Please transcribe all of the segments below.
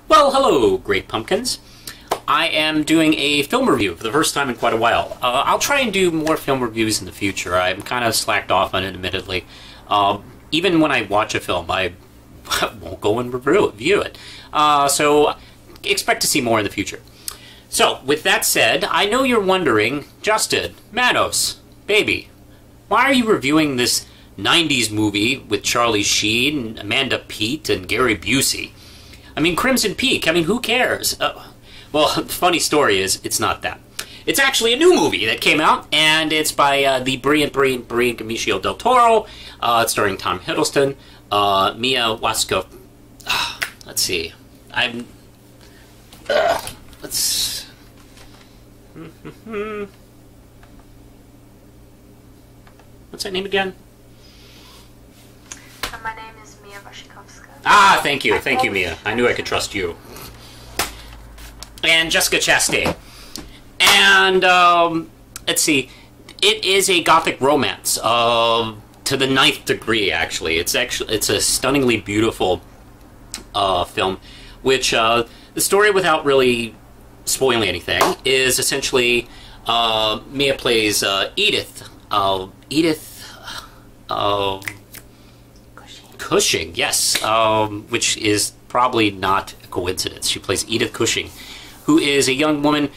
Well, hello, Great Pumpkins. I am doing a film review for the first time in quite a while. I'll try and do more film reviews in the future. I'm kind of slacked off on it, admittedly. Even when I watch a film, I won't go and review it. So expect to see more in the future. So, with that said, I know you're wondering, Justin, Manos, baby, why are you reviewing this 90s movie with Charlie Sheen, Amanda Peet, and Gary Busey? I mean, Crimson Peak, I mean, who cares? Well, the funny story is, it's not that. It's actually a new movie that came out, and it's by the brilliant Benicio del Toro. It's starring Tom Hiddleston, Mia Wasikowska. Let's see. Let's... What's that name again? My name is Mia Wasikowska. Ah, thank you, Mia. I knew I could trust you. And Jessica Chastain. And let's see, it is a gothic romance to the 9th degree. Actually, it's a stunningly beautiful film. Which the story, without really spoiling anything, is essentially Mia plays Edith. Cushing, yes, which is probably not a coincidence. She plays Edith Cushing, who is a young woman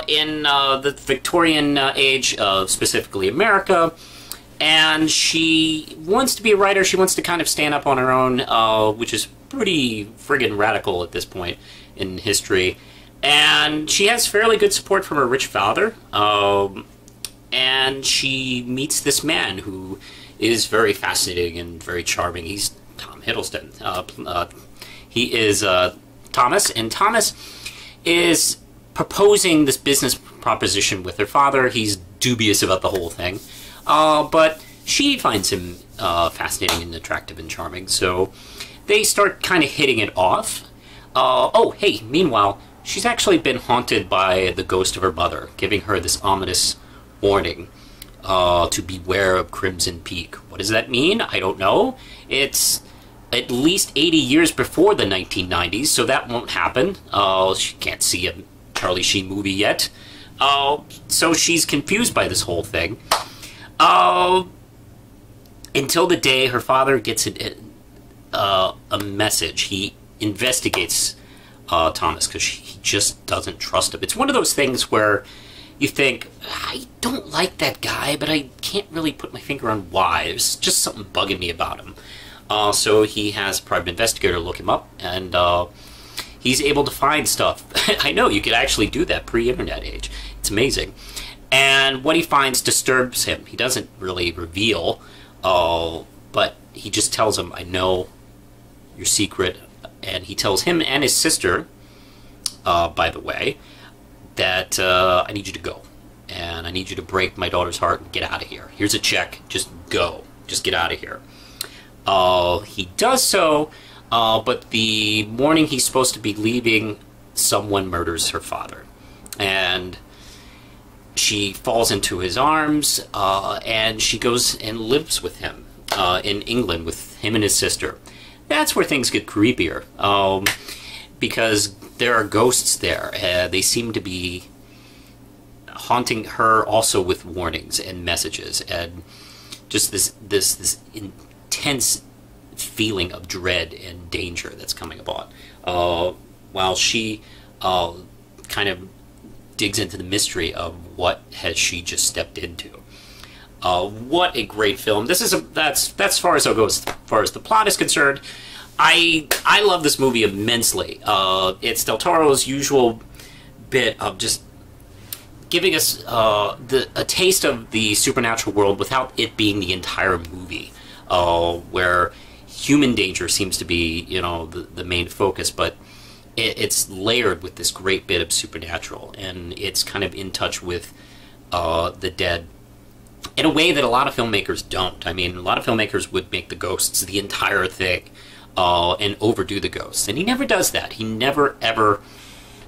in the Victorian age, specifically America, and she wants to be a writer. She wants to kind of stand up on her own, which is pretty friggin' radical at this point in history. And she has fairly good support from her rich father, and she meets this man who is very fascinating and very charming. He's Tom Hiddleston. He is Thomas, and Thomas is proposing this business proposition with her father. He's dubious about the whole thing, but she finds him fascinating and attractive and charming, so they start kind of hitting it off. Oh, hey, meanwhile, she's actually been haunted by the ghost of her mother, giving her this ominous warning to beware of Crimson Peak. What does that mean? I don't know. It's at least 80 years before the 1990s, so that won't happen. She can't see a Charlie Sheen movie yet. So she's confused by this whole thing. Until the day her father gets a message. He investigates Thomas because he just doesn't trust him. It's one of those things where you think, I don't like that guy, but I can't really put my finger on why. There's just something bugging me about him. So he has a private investigator look him up, and he's able to find stuff. I know, you could actually do that pre-internet age. It's amazing. And what he finds disturbs him. He doesn't really reveal, but he just tells him, I know your secret. And he tells him and his sister, by the way, that I need you to go. And I need you to break my daughter's heart and get out of here. Here's a check. Just go. Just get out of here. He does so, but the morning he's supposed to be leaving, someone murders her father. And she falls into his arms, and she goes and lives with him in England with him and his sister. That's where things get creepier, because there are ghosts there. They seem to be haunting her also with warnings and messages, and just this intense feeling of dread and danger that's coming upon, while she kind of digs into the mystery of what has she just stepped into. What a great film! This is that's as far as I'll go as far as the plot is concerned. I love this movie immensely. It's Del Toro's usual bit of just giving us a taste of the supernatural world without it being the entire movie, where human danger seems to be, you know, the main focus, but it's layered with this great bit of supernatural, and it's kind of in touch with the dead in a way that a lot of filmmakers don't. I mean, a lot of filmmakers would make the ghosts the entire thing and overdo the ghosts, and he never does that. He never ever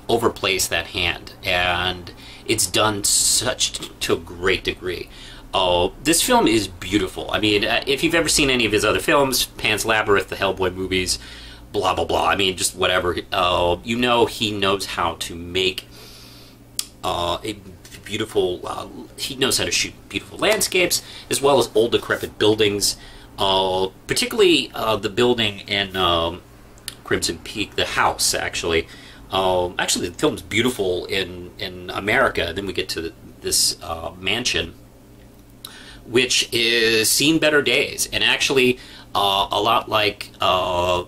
overplays that hand, and it's done to a great degree. This film is beautiful. I mean, if you've ever seen any of his other films, Pan's Labyrinth, the Hellboy movies, blah blah blah. I mean, just whatever. You know, he knows how to make a beautiful. He knows how to shoot beautiful landscapes as well as old decrepit buildings. Particularly the building in Crimson Peak, the house actually. Actually, the film's beautiful in America. Then we get to this mansion, which is seen better days, and actually a lot like our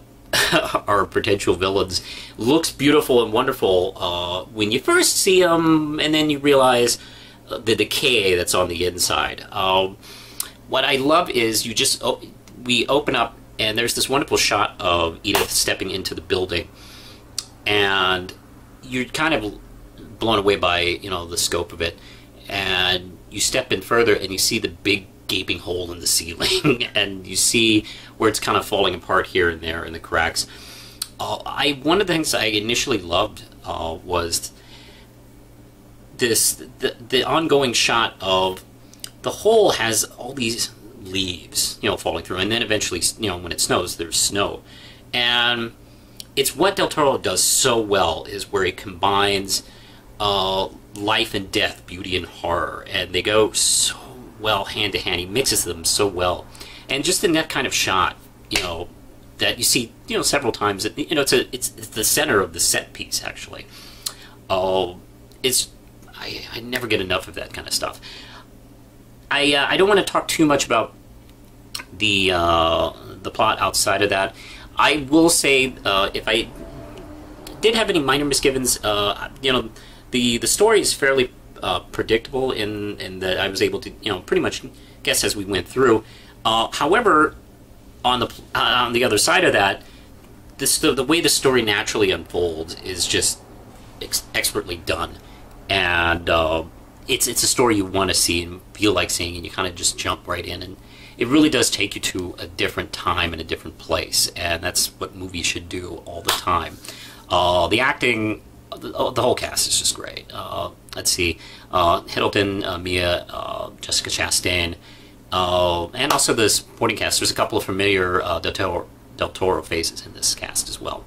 potential villains, looks beautiful and wonderful when you first see them, and then you realize the decay that's on the inside. What I love is we open up, and there's this wonderful shot of Edith stepping into the building, and you're kind of blown away by the scope of it, and you step in further and you see the big gaping hole in the ceiling and you see where it's kind of falling apart here and there in the cracks. One of the things I initially loved was the ongoing shot of the hole has all these leaves falling through, and then eventually when it snows, there's snow. And it's what Del Toro does so well, is where he combines life and death, beauty and horror, and they go so well hand to hand. He mixes them so well, and just in that kind of shot, that you see, several times. It's the center of the set piece actually. I never get enough of that kind of stuff. I don't want to talk too much about the plot outside of that. I will say, if I did have any minor misgivings, the story is fairly predictable in that I was able to pretty much guess as we went through. However, on the other side of that, the way the story naturally unfolds is just expertly done, and it's a story you want to see and feel like seeing, and you kind of just jump right in, and it really does take you to a different time and a different place, and that's what movies should do all the time. The acting, the whole cast is just great. Let's see, Hiddleston, Mia, Jessica Chastain, and also the supporting cast. There's a couple of familiar Del Toro faces in this cast as well.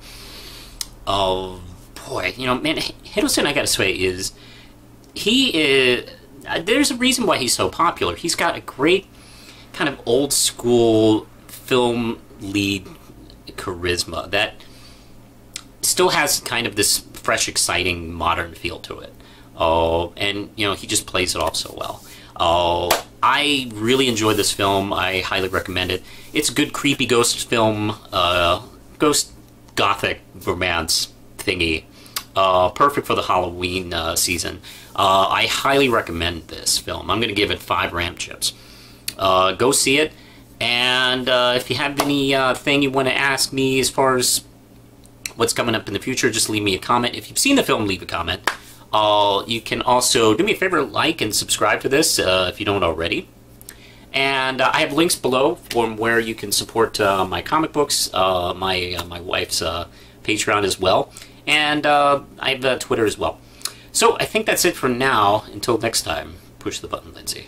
Boy, man, Hiddleston, I gotta say, there's a reason why he's so popular. He's got a great kind of old school film lead charisma that still has kind of this fresh, exciting, modern feel to it. And he just plays it off so well. I really enjoyed this film. I highly recommend it. It's a good creepy ghost film, ghost gothic romance thingy. Perfect for the Halloween season. I highly recommend this film. I'm going to give it 5 ramp chips. Go see it, and if you have any thing you want to ask me as far as what's coming up in the future, just leave me a comment. If you've seen the film, leave a comment. You can also do me a favor, like and subscribe to this if you don't already. And I have links below from where you can support my comic books, my wife's Patreon as well, and I have Twitter as well. So I think that's it for now. Until next time, push the button, Lindsay.